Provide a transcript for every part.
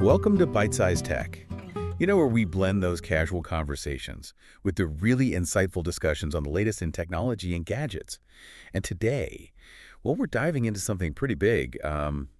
Welcome to Byte-Sized Tech. Where we blend those casual conversations with the really insightful discussions on the latest in technology and gadgets. And today, we're diving into something pretty big,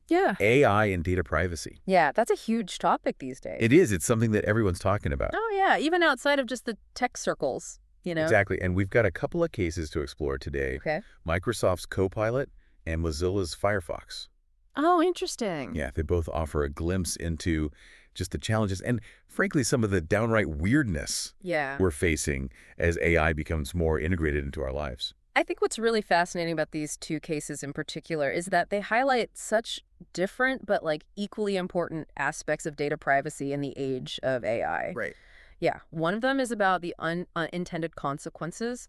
Yeah. AI and data privacy. Yeah, that's a huge topic these days. It is. It's something that everyone's talking about. Oh, yeah, even outside of just the tech circles. Exactly. And we've got a couple of cases to explore today. Okay. Microsoft's Copilot and Mozilla's Firefox. Oh, interesting. Yeah, they both offer a glimpse into just the challenges and, frankly, some of the downright weirdness Yeah. we're facing as AI becomes more integrated into our lives. I think what's really fascinating about these two cases in particular is that they highlight such different but equally important aspects of data privacy in the age of AI. Right. Yeah, one of them is about the unintended consequences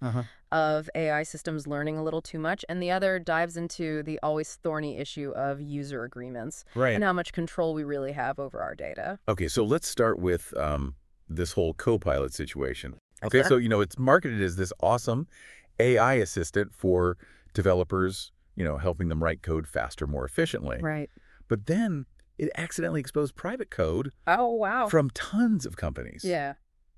of AI systems learning a little too much, and the other dives into the always thorny issue of user agreements Right. and how much control we really have over our data. Okay, so let's start with this whole Copilot situation. Okay, so, it's marketed as this awesome AI assistant for developers, helping them write code faster, more efficiently. Right. But then it accidentally exposed private code Oh, wow. from tons of companies, Yeah.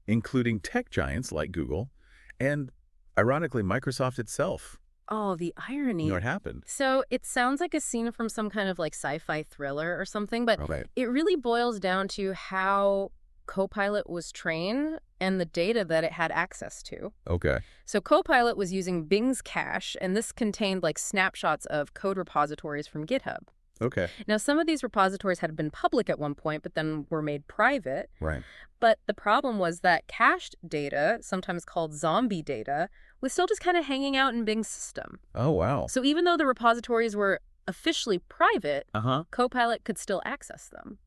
including tech giants like Google and, ironically, Microsoft itself. Oh, the irony. You know what happened? So it sounds like a scene from some kind of sci-fi thriller or something, but Right. it really boils down to how Copilot was trained and the data that it had access to. Okay. So Copilot was using Bing's cache, and this contained snapshots of code repositories from GitHub. Okay. Now, some of these repositories had been public at one point, but then were made private. Right. But the problem was that cached data, sometimes called zombie data, was still just kind of hanging out in Bing's system. Oh, wow. So even though the repositories were officially private, Uh-huh. Copilot could still access them.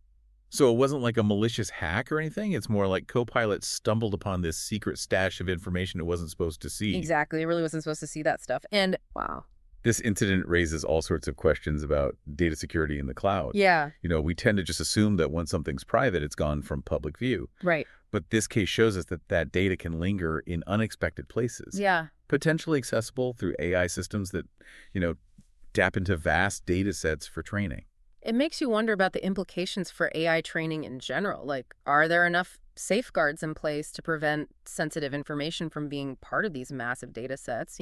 So it wasn't like a malicious hack or anything? It's more like Copilot stumbled upon this secret stash of information it wasn't supposed to see. Exactly. It really wasn't supposed to see that stuff. And wow. This incident raises all sorts of questions about data security in the cloud. Yeah. We tend to just assume that when something's private, it's gone from public view. Right. But this case shows us that that data can linger in unexpected places. Yeah. Potentially accessible through AI systems that, tap into vast data sets for training. It makes you wonder about the implications for AI training in general. Are there enough safeguards in place to prevent sensitive information from being part of these massive data sets?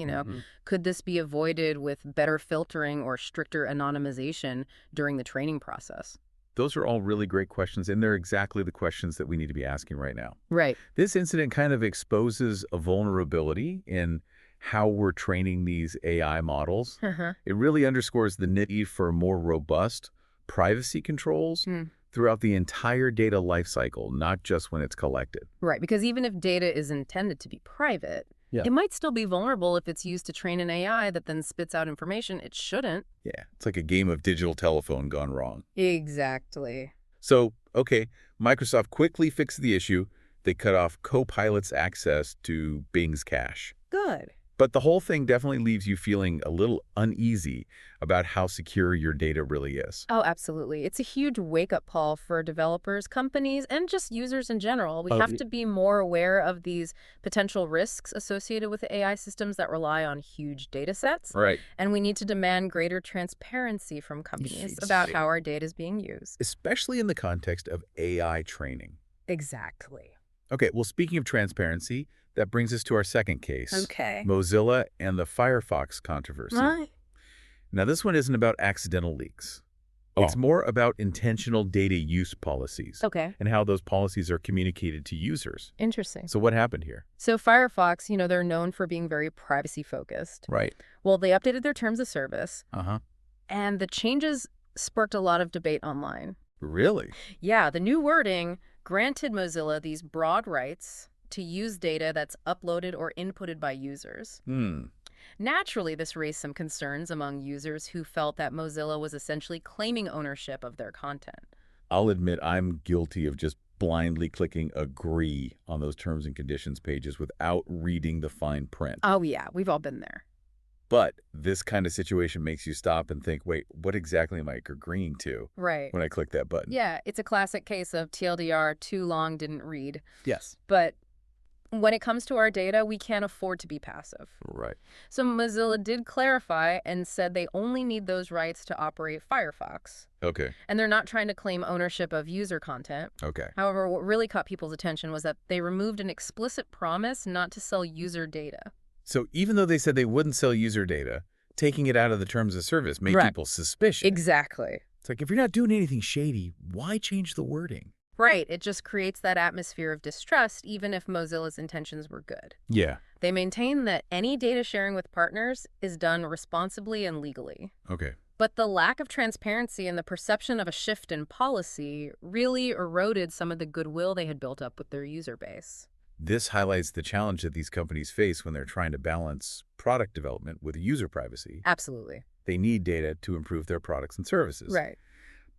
Could this be avoided with better filtering or stricter anonymization during the training process? Those are all really great questions, and they're exactly the questions that we need to be asking right now. Right. This incident kind of exposes a vulnerability in how we're training these AI models. It really underscores the need for more robust privacy controls throughout the entire data lifecycle, not just when it's collected. Right, because even if data is intended to be private, it might still be vulnerable if it's used to train an AI that then spits out information it shouldn't. Yeah, it's like a game of digital telephone gone wrong. Exactly. So, okay, Microsoft quickly fixed the issue. They cut off Copilot's access to Bing's cache. Good. But the whole thing definitely leaves you feeling a little uneasy about how secure your data really is. Oh, absolutely. It's a huge wake-up call for developers, companies, and just users in general. We have to be more aware of these potential risks associated with AI systems that rely on huge data sets. Right. And we need to demand greater transparency from companies about how our data is being used. Especially in the context of AI training. Exactly. Okay, well, speaking of transparency, that brings us to our second case. Okay. Mozilla and the Firefox controversy. Right. Now, this one isn't about accidental leaks. It's more about intentional data use policies. Okay. And how those policies are communicated to users. Interesting. So what happened here? So Firefox, they're known for being very privacy-focused. Right. Well, they updated their terms of service. Uh-huh. And the changes sparked a lot of debate online. Really? Yeah, the new wording granted Mozilla these broad rights to use data that's uploaded or inputted by users. Naturally, this raised some concerns among users who felt that Mozilla was essentially claiming ownership of their content. I'll admit I'm guilty of just blindly clicking agree on those terms and conditions pages without reading the fine print. Oh, yeah, we've all been there. But this kind of situation makes you stop and think, wait, what exactly am I agreeing to Right. when I click that button? Yeah, it's a classic case of TLDR, too long, didn't read. Yes. But When it comes to our data, we can't afford to be passive. Right. So Mozilla did clarify and said they only need those rights to operate Firefox. Okay. And they're not trying to claim ownership of user content. Okay. However, what really caught people's attention was that they removed an explicit promise not to sell user data. So even though they said they wouldn't sell user data, taking it out of the terms of service made people suspicious. Exactly. It's like, if you're not doing anything shady, why change the wording? Right. It just creates that atmosphere of distrust, even if Mozilla's intentions were good. Yeah. They maintain that any data sharing with partners is done responsibly and legally. Okay. But the lack of transparency and the perception of a shift in policy really eroded some of the goodwill they had built up with their user base. This highlights the challenge that these companies face when they're trying to balance product development with user privacy. Absolutely. They need data to improve their products and services. Right.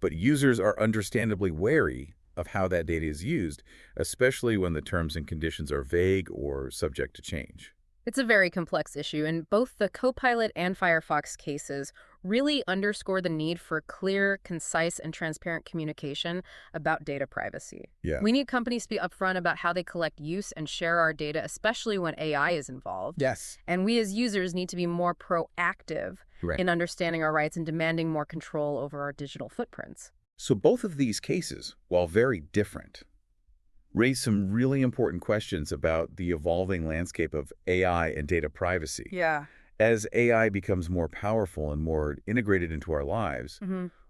But users are understandably wary of how that data is used, especially when the terms and conditions are vague or subject to change. It's a very complex issue, and both the Copilot and Firefox cases really underscore the need for clear, concise, and transparent communication about data privacy. Yeah. We need companies to be upfront about how they collect, use, and share our data, especially when AI is involved. Yes. And we as users need to be more proactive in understanding our rights and demanding more control over our digital footprints. So both of these cases, while very different, raise some really important questions about the evolving landscape of AI and data privacy. Yeah. As AI becomes more powerful and more integrated into our lives,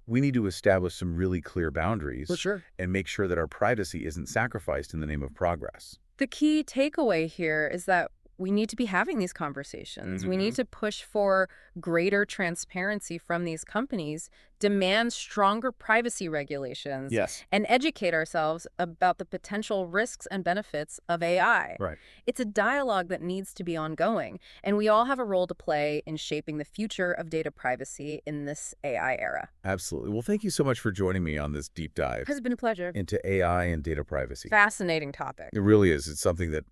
we need to establish some really clear boundaries and make sure that our privacy isn't sacrificed in the name of progress. The key takeaway here is that we need to be having these conversations. We need to push for greater transparency from these companies, demand stronger privacy regulations, and educate ourselves about the potential risks and benefits of AI. Right. It's a dialogue that needs to be ongoing, and we all have a role to play in shaping the future of data privacy in this AI era. Absolutely. Well, thank you so much for joining me on this deep dive. It's been a pleasure. Into AI and data privacy. Fascinating topic. It really is. It's something that,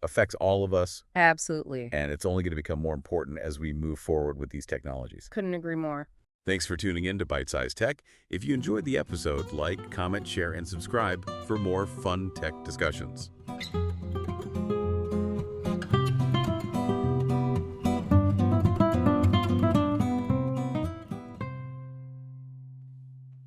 affects all of us. Absolutely. And it's only going to become more important as we move forward with these technologies. Couldn't agree more. Thanks for tuning in to Byte-Sized Tech. If you enjoyed the episode, like, comment, share, and subscribe for more fun tech discussions.